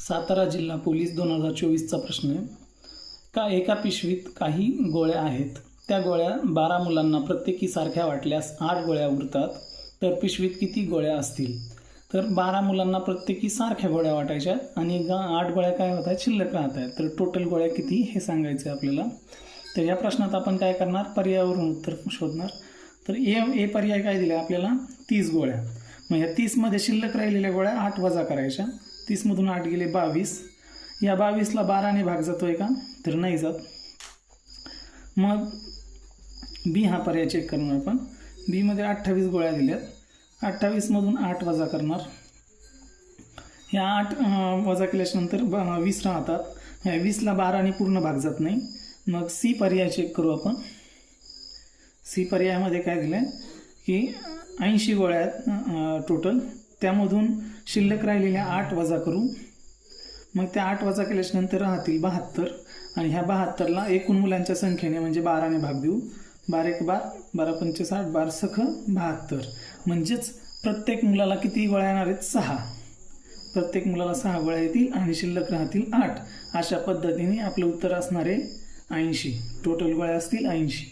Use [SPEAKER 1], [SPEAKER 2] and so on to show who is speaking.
[SPEAKER 1] सातारा जिल्हा पोलीस 2024चा प्रश्न आहे का एका पिशवीत काही गोळ्या आहेत, त्या गोळ्या 12 मुलांना प्रत्येकी सारख्या वाटल्यास 8 गोळ्या उरतात, तर पिशवीत किती गोळ्या असतील? तर 12 मुलांना प्रत्येकी सारख्या गोळ्या वाटायच्या आणि 8 गोळ्या काय होत आहेत, शिल्लक राहत आहेत. तर टोटल गोळ्या किती हे सांगायचं आहे आपल्याला. तर या प्रश्नात आपण काय करणार, पर्यायावरून उत्तर शोधणार. तर ए पर्याय काय दिला आपल्याला, 30 गोळ्या. मग या 30मध्ये शिल्लक राहिलेल्या गोळ्या 8 वजा करायच्या. 30मधून 8 गेले 22. या 22ला 12ने भाग जातोय का, तर नाही जात. मग बी हा पर्याय चेक करणार आपण. बीमध्ये 28 गोळ्या दिल्यात. 28मधून 8 वजा करणार. ह्या 8 वजा केल्याच्यानंतर 20 राहतात. ह्या 20ला 12ने पूर्ण भाग जात नाही. मग सी पर्याय चेक करू आपण. सी पर्यायामध्ये काय दिलं आहे की 80 गोळ्या आहेत टोटल. त्यामधून शिल्लक राहिलेल्या 8 वजा करू. मग त्या 8 वजा केल्याच्यानंतर राहतील 72. आणि ह्या 72ला एकूण मुलांच्या संख्येने म्हणजे 12ने भाग देऊ. 12 एक 12, 12 पंचे 60, 12 सख 72. म्हणजेच प्रत्येक मुलाला किती गोळ्या येणार आहेत, 6. प्रत्येक मुलाला 6 गोळ्या येतील आणि शिल्लक राहतील 8. अशा पद्धतीने आपलं उत्तर असणार आहे 80. टोटल गोळ्या असतील 80.